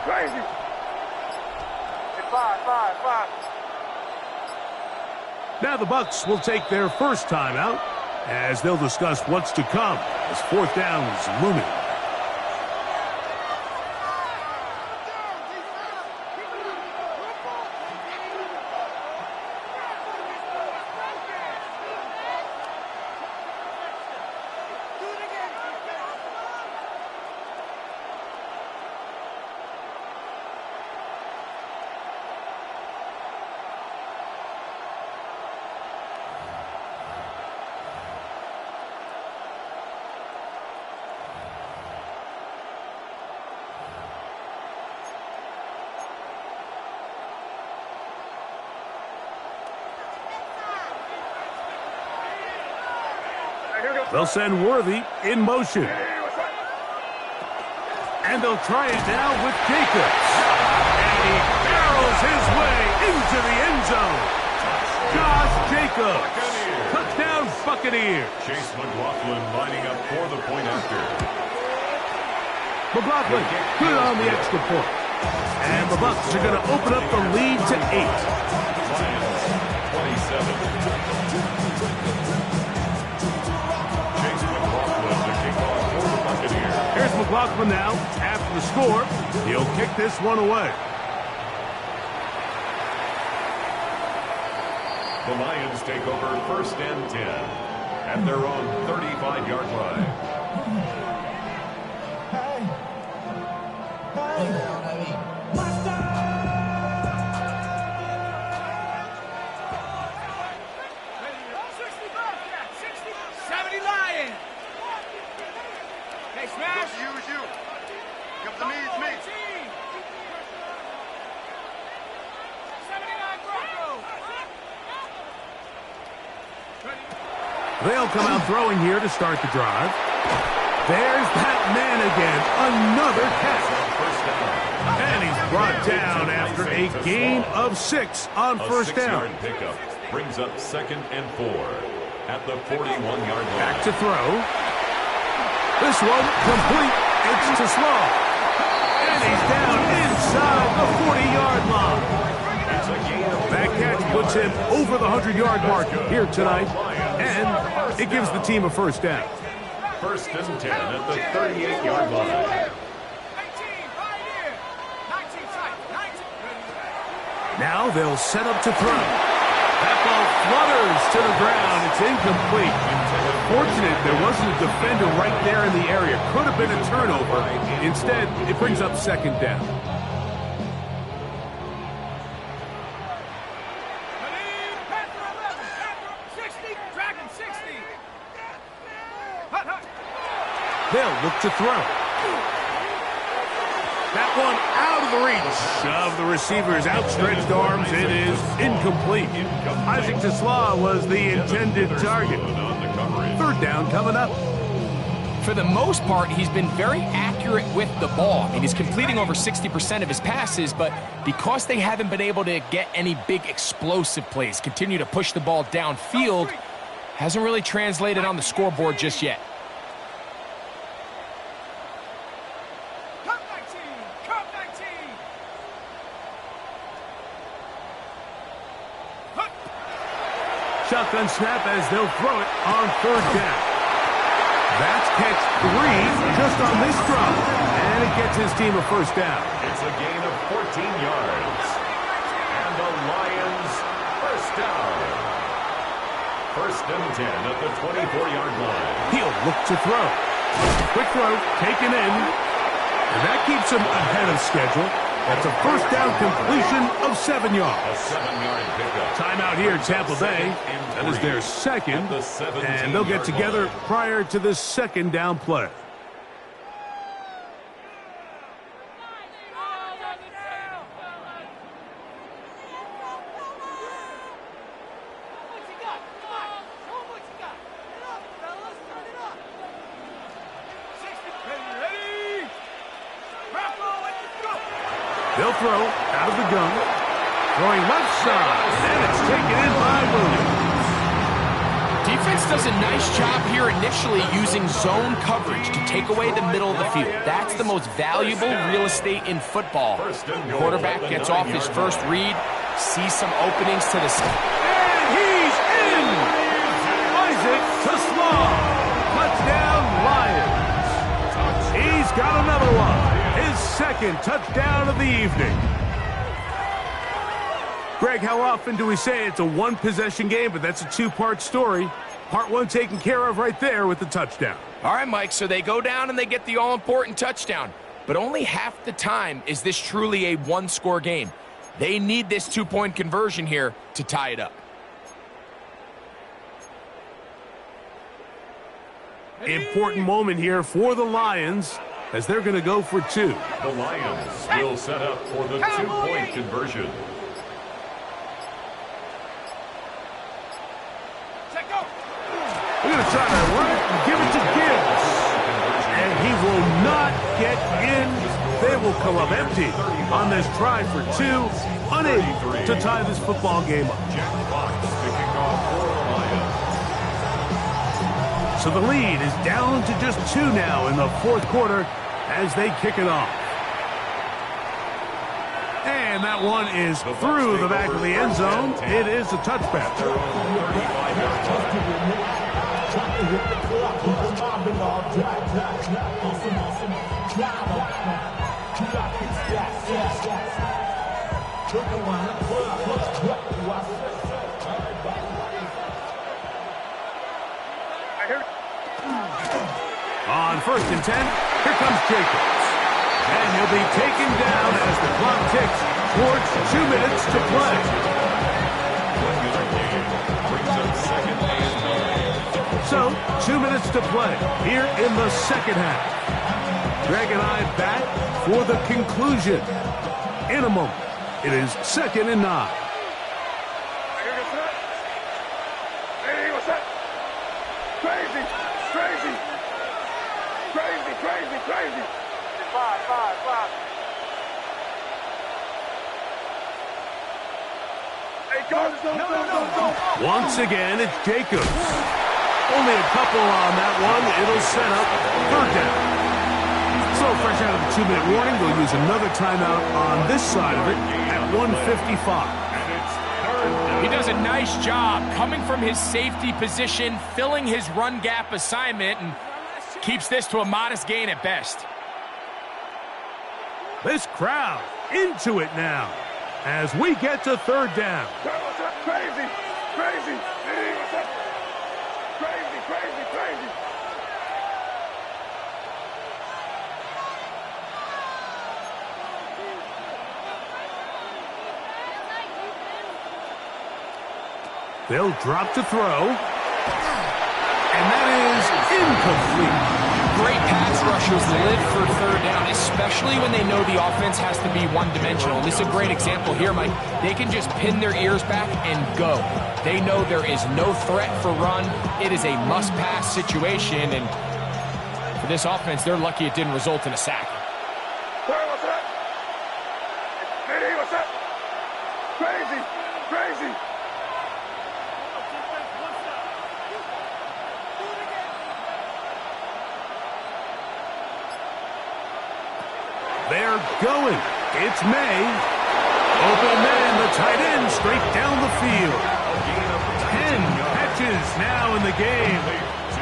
Crazy. 5. Now the Bucs will take their first timeout as they'll discuss what's to come as 4th down is looming. They'll send Worthy in motion. And they'll try it now with Jacobs. And he barrels his way into the end zone. Josh Jacobs. Touchdown, Buccaneers. Chase McLaughlin lining up for the point after. McLaughlin good on the extra point. And the Bucs are going to open up the lead to 8. Lions, 27. Chase McLaughlin, the kickoff for the Buccaneers. Here's McLaughlin now. After the score, he'll kick this one away. The Lions take over 1st and 10 at their own 35-yard line. They'll come out throwing here to start the drive. There's that man again. Another catch. And he's brought down after a gain of 6 on first down. A 6-yard pickup brings up 2nd and 4 at the 41-yard line. Back to throw. This one complete. It's to Slow. And he's down inside the 40-yard line. That catch puts him over the 100-yard mark here tonight. And it gives the team a first down. 1st and 10 at the 38-yard line. Now they'll set up to throw. That ball flutters to the ground. It's incomplete. Fortunate there wasn't a defender right there in the area. Could have been a turnover. Instead, it brings up 2nd down. They'll look to throw. That one out of the reach of the receiver's outstretched arms. It is incomplete. Isaac Tesla was the intended target. 3rd down coming up. For the most part, he's been very accurate with the ball. I mean, he's completing over 60% of his passes, but because they haven't been able to get any big explosive plays, continue to push the ball downfield, hasn't really translated on the scoreboard just yet. Shotgun snap as they'll throw it on 3rd down. That's catch 3 just on this drive. And it gets his team a first down. It's a gain of 14 yards. And the Lions first down. 1st and 10 at the 24-yard line. He'll look to throw. Quick throw taken in. And that keeps him ahead of schedule. That's a first down completion of 7 yards. A 7-yard pickup. Timeout here, Tampa Bay. That is their 2nd. And they'll get together prior to this 2nd down play. They'll throw out of the gun. Throwing left side. And it's taken in by Williams. Defense does a nice job here initially using zone coverage to take away the middle of the field. That's the most valuable real estate in football. Quarterback gets off his first read, sees some openings to the side. And he's in! Isaac Tesla. Touchdown, Lions. He's got another one. His 2nd touchdown of the evening. Greg, how often do we say it's a one-possession game, but that's a 2-part story? Part 1 taken care of right there with the touchdown. All right, Mike, so they go down and they get the all-important touchdown. But only half the time is this truly a 1-score game. They need this 2-point conversion here to tie it up. Important moment here for the Lions as they're going to go for 2. The Lions will set up for the 2-point conversion. We're going to try to run it will come up empty on this try for 2, unable to tie this football game up. So the lead is down to just 2 now in the fourth quarter as they kick it off. And that one is through the back of the end zone. It is a touchback. On 1st and 10, here comes Jacobs. And he'll be taken down as the clock ticks towards 2 minutes to play. So, 2 minutes to play here in the second half. Greg and I back for the conclusion. In a moment, it is 2nd and 9. Hey, what's that? Crazy, crazy, crazy, crazy, crazy. 5. Hey, go. Once again, it's Jacobs. Only a couple on that one. It'll set up 3rd down. So fresh out of the 2-minute warning, they'll use another timeout on this side of it at 1:55. He does a nice job coming from his safety position, filling his run gap assignment, and keeps this to a modest gain at best. This crowd into it now as we get to 3rd down. What's up? Crazy, crazy. Hey, what's up? Crazy, crazy, crazy. They'll drop to throw. And that is incomplete. Great pass rushers live for 3rd down, especially when they know the offense has to be one-dimensional. This is a great example here, Mike. They can just pin their ears back and go. They know there is no threat for run. It is a must-pass situation, and for this offense, they're lucky it didn't result in a sack. Hey, what's up? Hey, what's up? Crazy, crazy. They're going. It's May. Open man, the tight end, straight down the field. 10 catches now in the game.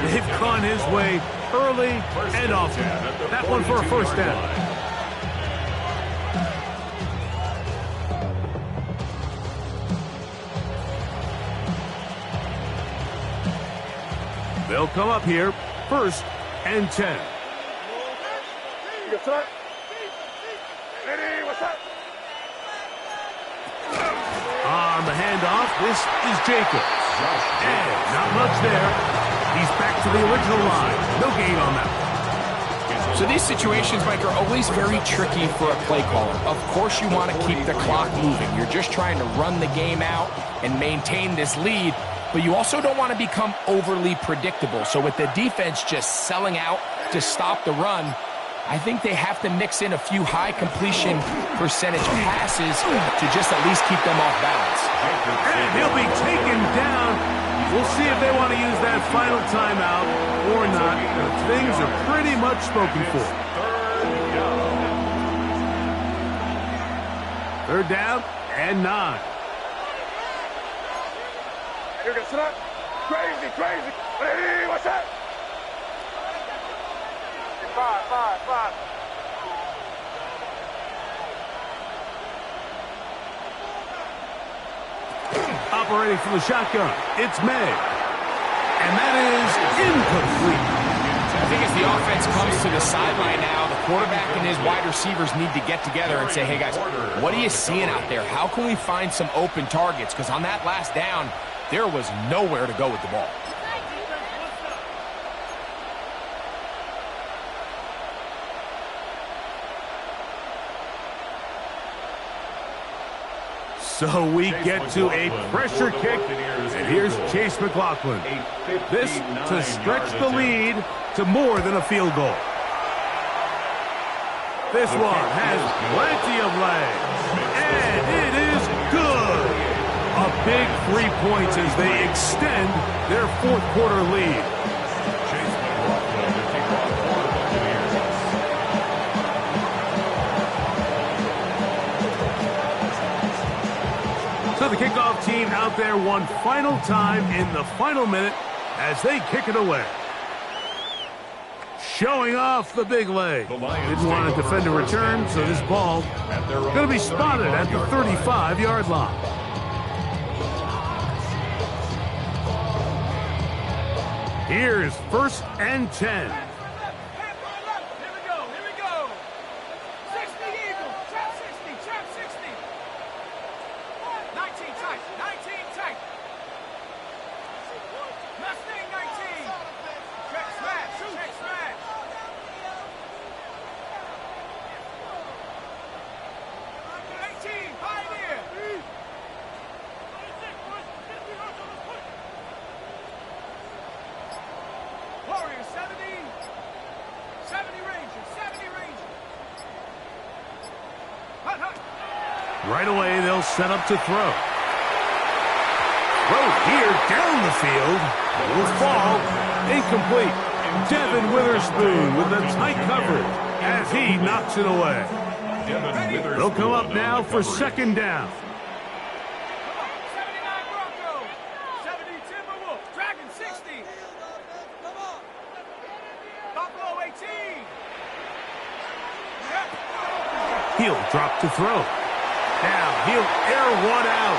They've gone his way early and often. That one for a 1st down. They'll come up here, 1st and 10. What's up? Hey, what's up? On the handoff, this is Jacobs. And not much there. He's back to the original line. No gain on that. So these situations, Mike, are always very tricky for a play caller. Of course you want to keep the clock moving. You're just trying to run the game out and maintain this lead, but you also don't want to become overly predictable. So with the defense just selling out to stop the run, I think they have to mix in a few high completion percentage passes to just at least keep them off balance. And he'll be taken down. We'll see if they want to use that final timeout or not. Things are pretty much spoken for. 3rd down and 9. Here goes up. Crazy, crazy. Hey, what's up? 5. Operating from the shotgun, it's May. And that is incomplete. I think as the offense comes to the sideline now, the quarterback and his wide receivers need to get together and say, hey guys, what are you seeing out there? How can we find some open targets? Because on that last down, there was nowhere to go with the ball. So we get to a pressure kick, and here's Chase McLaughlin. This to stretch the lead to more than a field goal. This one has plenty of legs, and it is good. A big 3 points as they extend their fourth quarter lead. So the kickoff team out there one final time in the final minute as they kick it away. Showing off the big leg. Didn't want to defend a return, so this ball going to be spotted at the 35-yard line. Here's 1st and 10. Right away, they'll set up to throw. Throw here down the field. Will fall. Incomplete. Devin Witherspoon with the tight coverage as he knocks it away. They'll come up now for 2nd down. He'll drop to throw. Now he'll air one out.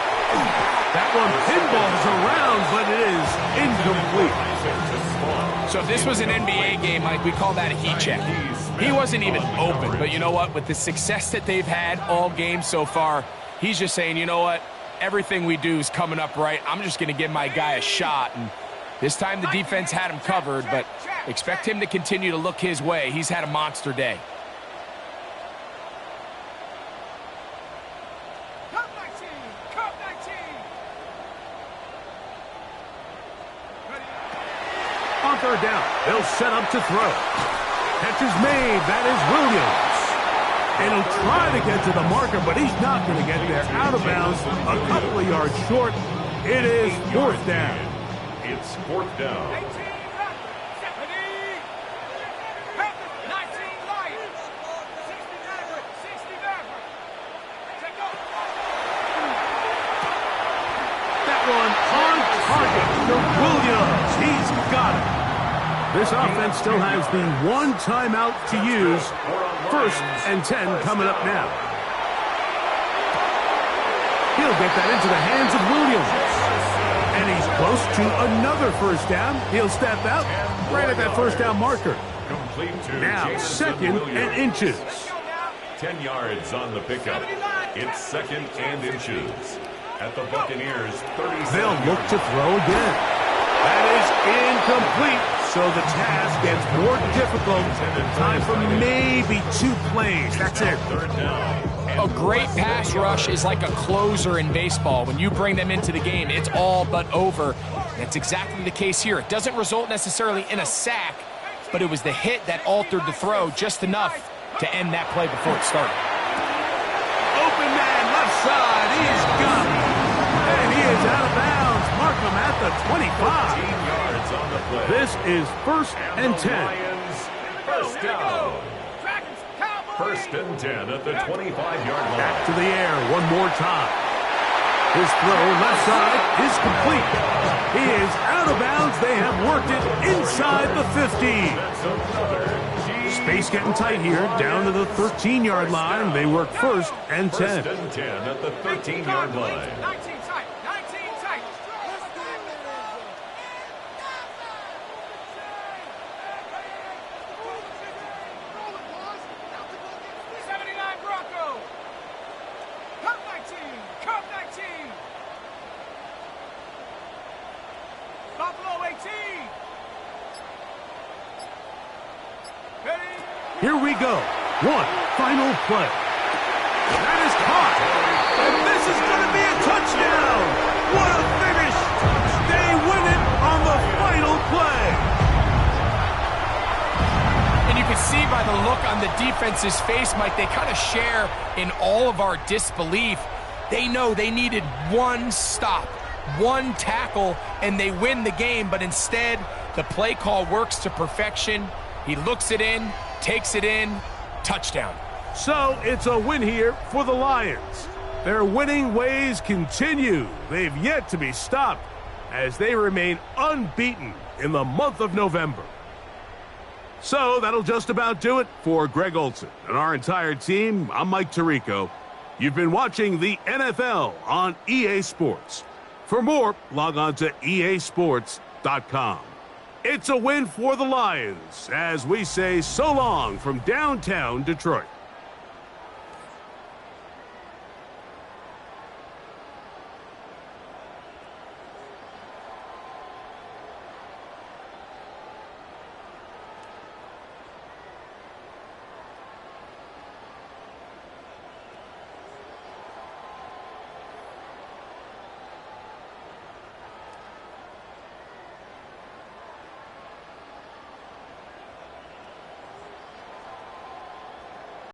That one pinballs around, but it is incomplete. So if this was an NBA game, Mike, we call that a heat check. He wasn't even open, but you know what? With the success that they've had all game so far, he's just saying, you know what? Everything we do is coming up right. I'm just going to give my guy a shot. And this time the defense had him covered, but expect him to continue to look his way. He's had a monster day. On 3rd down, they'll set up to throw. Catch is made. That is Williams. And he'll try to get to the marker, but he's not going to get there. Out of bounds, a couple of yards short. It is 4th down. It's 4th down. That one on target for Williams. He's got it. This offense still has the one timeout to use. 1st and 10 coming up now. He'll get that into the hands of Williams. And he's close to another 1st down. He'll step out right at that 1st down marker. Now 2nd and inches. 10 yards on the pickup. It's 2nd and inches. At the Buccaneers, 37. They'll look to throw again. That is incomplete. So the task gets more difficult. Time for maybe 2 plays. That's it. 3rd down. A great pass rush is like a closer in baseball. When you bring them into the game, it's all but over. That's exactly the case here. It doesn't result necessarily in a sack, but it was the hit that altered the throw just enough to end that play before it started. Open man, left side. He's got it. And he is out of bounds. Mark him at the 25. 15 yards on the play. This is 1st and 10. Lions, 1st down. 1st and 10 at the 25-yard line. Back to the air one more time. His throw left side is complete. He is out of bounds. They have worked it inside the 50. Space getting tight here. Down to the 13-yard line. They work 1st and 10. 1st and 10 at the 13-yard line. Here we go. One final play. That is caught. And this is going to be a touchdown. What a finish. They win it on the final play. And you can see by the look look on the defense's face, Mike, they kind of share in all of our disbelief. They know they needed one stop, one tackle, and they win the game, but instead, the play call works to perfection. He looks it in, takes it in, touchdown. So it's a win here for the Lions. Their winning ways continue. They've yet to be stopped as they remain unbeaten in the month of November. So that'll just about do it for Greg Olson and our entire team. I'm Mike Tirico. You've been watching the NFL on EA Sports. For more, log on to easports.com. It's a win for the Lions as we say so long from downtown Detroit.